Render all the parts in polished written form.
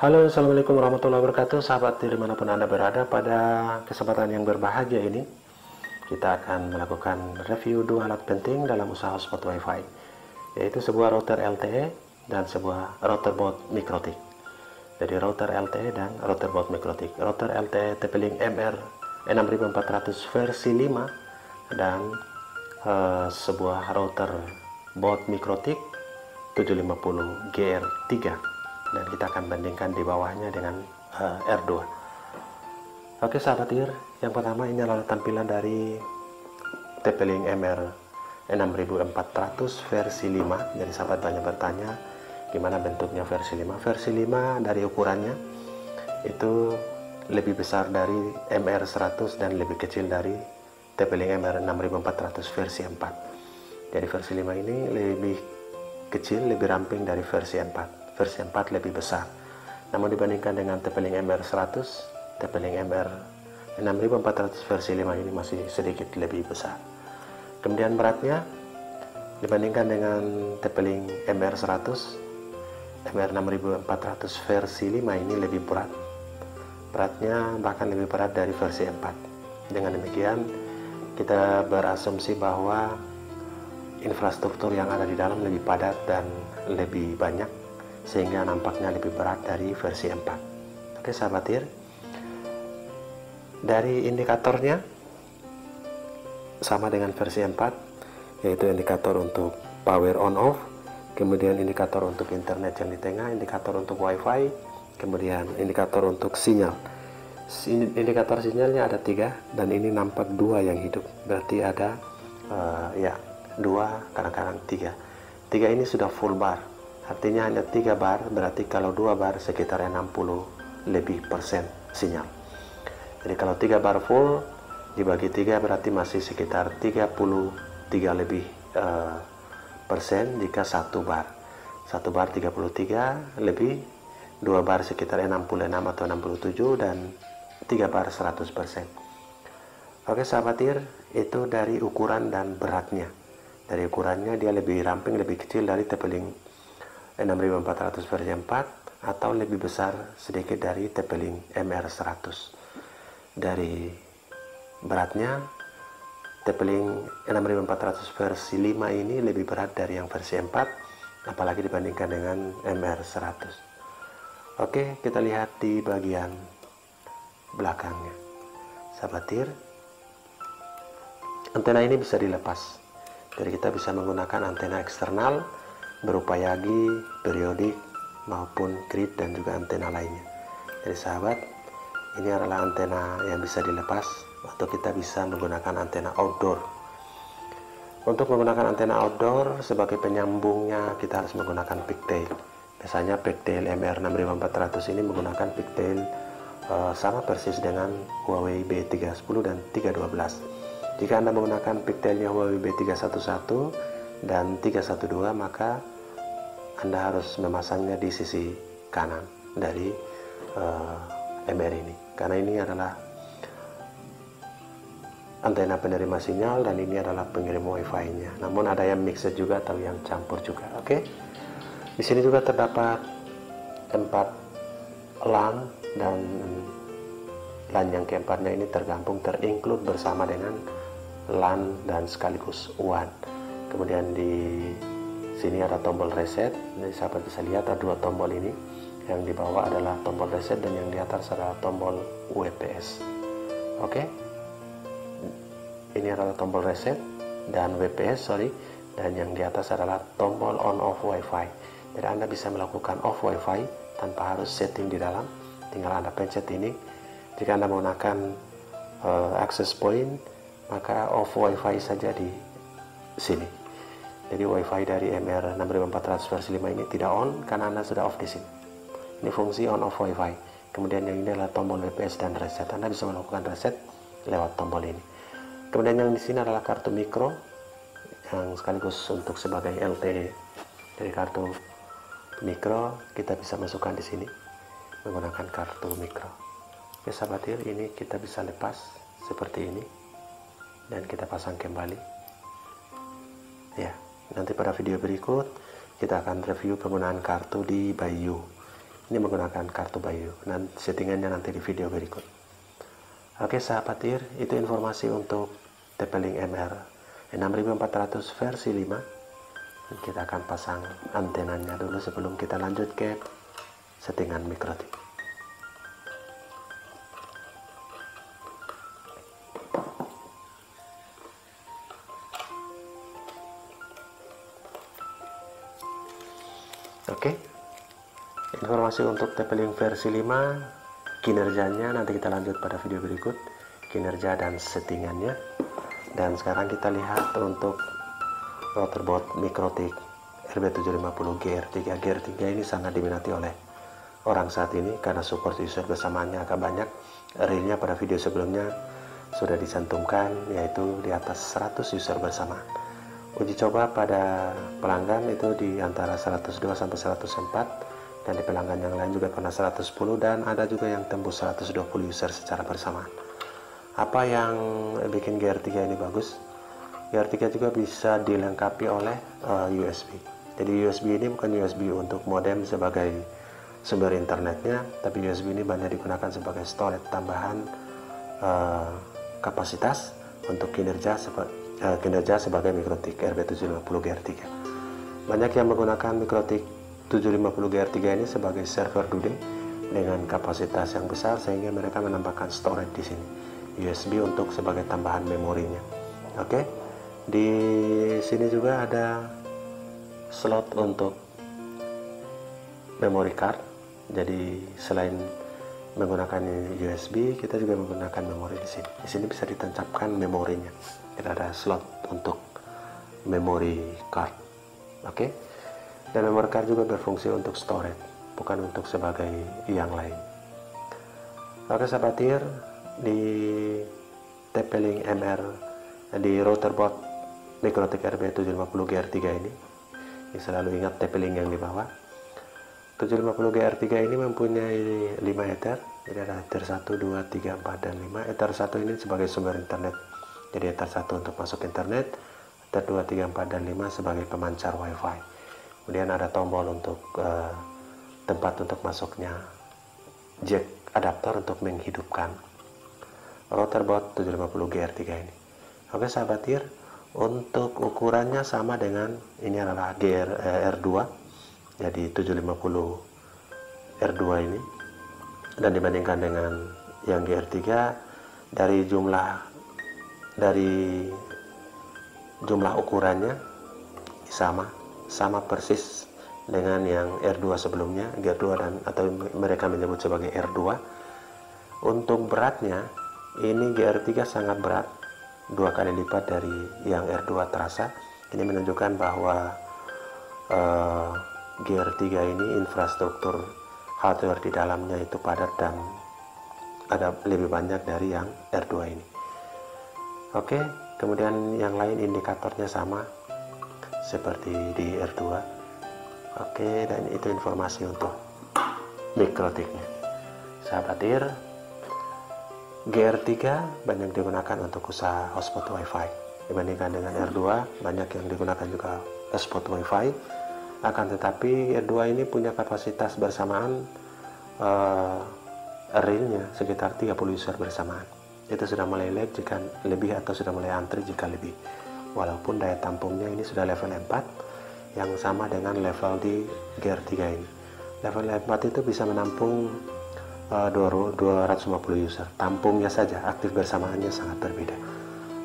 Halo, assalamualaikum warahmatullahi wabarakatuh, sahabat dimanapun Anda berada. Pada kesempatan yang berbahagia ini, kita akan melakukan review dua alat penting dalam usaha hotspot WiFi, yaitu sebuah router LTE dan sebuah router board MikroTik. Jadi router LTE dan router board MikroTik. Router LTE TP-Link MR6400 versi 5 dan sebuah router board MikroTik 750 GR3, dan kita akan bandingkan di bawahnya dengan R2. Oke sahabat IR, yang pertama ini adalah tampilan dari TP-Link MR6400 versi 5. Jadi sahabat banyak bertanya gimana bentuknya versi 5. Versi 5 dari ukurannya itu lebih besar dari MR100 dan lebih kecil dari TP-Link MR6400 versi 4. Jadi versi 5 ini lebih kecil, lebih ramping dari versi 4. Versi 4 lebih besar. Namun dibandingkan dengan TP-Link MR100, TP-Link MR6400 versi 5 ini masih sedikit lebih besar. Kemudian beratnya dibandingkan dengan TP-Link MR100, MR6400 versi 5 ini lebih berat. Beratnya bahkan lebih berat dari versi 4. Dengan demikian kita berasumsi bahwa infrastruktur yang ada di dalam lebih padat dan lebih banyak, sehingga nampaknya lebih berat dari versi 4. Oke sahabat IR, dari indikatornya sama dengan versi 4, yaitu indikator untuk power on off, kemudian indikator untuk internet yang di tengah, indikator untuk WiFi, kemudian indikator untuk sinyal. Indikator sinyalnya ada 3, dan ini nampak 2 yang hidup, berarti ada 2, kadang-kadang 3 ini sudah full bar, artinya hanya 3 bar, berarti kalau 2 bar sekitar 60 lebih persen sinyal. Jadi kalau 3 bar full dibagi 3 berarti masih sekitar 33 lebih persen jika 1 bar 33 lebih 2 bar sekitar 66 atau 67, dan 3 bar 100%. Oke sahabat IR, itu dari ukuran dan beratnya. Dari ukurannya dia lebih ramping, lebih kecil dari TP-Link 6400 versi 4, atau lebih besar sedikit dari TP-Link MR100. Dari beratnya, TP-Link 6400 versi 5 ini lebih berat dari yang versi 4, apalagi dibandingkan dengan MR100. Oke, kita lihat di bagian belakangnya. Sahabat IR, antena ini bisa dilepas. Jadi kita bisa menggunakan antena eksternal berupa Yagi, periodik, maupun grid, dan juga antena lainnya. Jadi sahabat, ini adalah antena yang bisa dilepas, atau kita bisa menggunakan antena outdoor. Untuk menggunakan antena outdoor sebagai penyambungnya kita harus menggunakan pigtail. Biasanya pigtail MR6400 ini menggunakan pigtail sama persis dengan Huawei B310 dan 312. Jika Anda menggunakan pigtailnya Huawei B311 dan 312, maka Anda harus memasangnya di sisi kanan dari MR ini, karena ini adalah antena penerima sinyal dan ini adalah pengirim WiFi-nya. Namun ada yang mixed juga atau yang campur juga. Oke. Di sini juga terdapat tempat LAN, dan LAN yang keempatnya ini terinclude bersama dengan LAN dan sekaligus WAN. Kemudian di sini ada tombol reset. Jadi sahabat bisa lihat ada 2 tombol ini. Yang di bawah adalah tombol reset dan yang di atas adalah tombol WPS. Oke. Ini adalah tombol reset dan WPS, dan yang di atas adalah tombol on off WiFi. Jadi Anda bisa melakukan off WiFi tanpa harus setting di dalam. Tinggal Anda pencet ini. Jika Anda menggunakan access point, maka off WiFi saja di sini. Jadi WiFi dari MR6400 versi 5 ini tidak on karena Anda sudah off di sini. Ini fungsi on off WiFi. Kemudian yang ini adalah tombol WPS dan reset. Anda bisa melakukan reset lewat tombol ini. Kemudian yang di sini adalah kartu mikro yang sekaligus untuk sebagai LTE. Dari kartu mikro kita bisa masukkan di sini menggunakan kartu mikro. Oke sahabat IR, ini kita bisa lepas seperti ini dan kita pasang kembali. Ya, nanti pada video berikut kita akan review penggunaan kartu di Bayu. Ini menggunakan kartu Bayu, dan settingannya nanti di video berikut. Oke sahabat TIR, itu informasi untuk TP-Link MR 6400 versi 5. Kita akan pasang antenanya dulu sebelum kita lanjut ke settingan mikrotik. Oke, informasi untuk TP-Link versi 5, kinerjanya nanti kita lanjut pada video berikut, kinerja dan settingannya. Dan sekarang kita lihat untuk routerboard mikrotik RB750 GR3. GR3 ini sangat diminati oleh orang saat ini karena support user bersamaannya agak banyak. Realnya pada video sebelumnya sudah dicantumkan, yaitu di atas 100 user bersamaan. Uji coba pada pelanggan itu di antara 102 sampai 104, dan di pelanggan yang lain juga pernah 110, dan ada juga yang tembus 120 user secara bersamaan. Apa yang bikin GR3 ini bagus? GR3 juga bisa dilengkapi oleh USB. Jadi USB ini bukan USB untuk modem sebagai sumber internetnya, tapi USB ini banyak digunakan sebagai storage tambahan kapasitas untuk kinerja sebagai mikrotik RB750 GR3. Banyak yang menggunakan mikrotik 750 GR3 ini sebagai server dude dengan kapasitas yang besar, sehingga mereka menambahkan storage di sini, USB untuk sebagai tambahan memorinya. Oke, di sini juga ada slot untuk memory card. Jadi selain menggunakan USB, kita juga menggunakan memori di sini. Di sini bisa ditancapkan memorinya. Kita ada slot untuk memory card. Oke. Dan memory card juga berfungsi untuk storage, bukan untuk sebagai yang lain. Oke sahabat TIR, di TP-Link MR di routerboard mikrotik RB750 GR3 ini selalu ingat TP-Link yang di bawah. 750 GR3 ini mempunyai 5 ether. Jadi ada ether 1, 2, 3, 4, dan 5. Ether 1 ini sebagai sumber internet. Jadi ether 1 untuk masuk internet, ether 2, 3, 4, dan 5 sebagai pemancar wifi. Kemudian ada tombol untuk tempat untuk masuknya jack adapter untuk menghidupkan routerboard 750 GR3 ini. Oke sahabat TIR, untuk ukurannya sama dengan ini adalah R2, jadi 750 R2 ini, dan dibandingkan dengan yang GR3 dari jumlah ukurannya sama persis dengan yang R2 sebelumnya, GR2 dan atau mereka menyebut sebagai R2. Untuk beratnya, ini GR3 sangat berat, 2 kali lipat dari yang R2 terasa. Ini menunjukkan bahwa GR3 ini infrastruktur hardware di dalamnya itu padat dan ada lebih banyak dari yang R2 ini. Oke, kemudian yang lain indikatornya sama seperti di R2. Oke, dan itu informasi untuk mikrotiknya. Sahabat TIR, GR3 banyak digunakan untuk usaha hotspot WiFi. Dibandingkan dengan R2, banyak yang digunakan juga hotspot WiFi. Akan tetapi R2 ini punya kapasitas bersamaan realnya sekitar 30 user bersamaan. Itu sudah mulai lag jika lebih atau sudah mulai antri jika lebih. Walaupun daya tampungnya ini sudah level 4 yang sama dengan level di GR3 ini. Level 4 itu bisa menampung 250 user. Tampungnya saja, aktif bersamaannya sangat berbeda.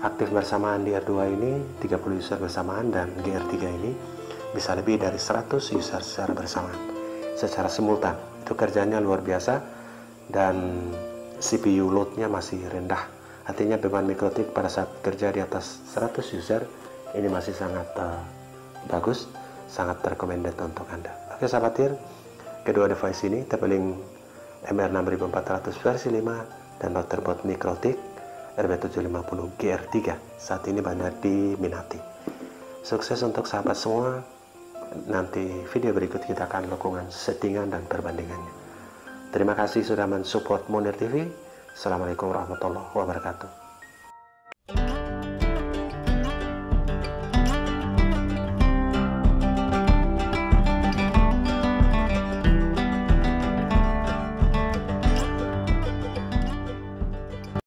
Aktif bersamaan di R2 ini 30 user bersamaan, dan GR3 ini bisa lebih dari 100 user secara bersamaan, secara simultan. Itu kerjanya luar biasa, dan CPU loadnya masih rendah. Artinya beban mikrotik pada saat kerja di atas 100 user ini masih sangat bagus, sangat recommended untuk Anda. Oke sahabat TIR, kedua device ini TP-Link MR6400 versi 5 dan routerboard mikrotik RB750 GR3 saat ini banyak diminati. Sukses untuk sahabat semua. Nanti video berikut kita akan lakukan settingan dan perbandingannya. Terima kasih sudah mensupport Munir TV. Assalamualaikum warahmatullahi wabarakatuh.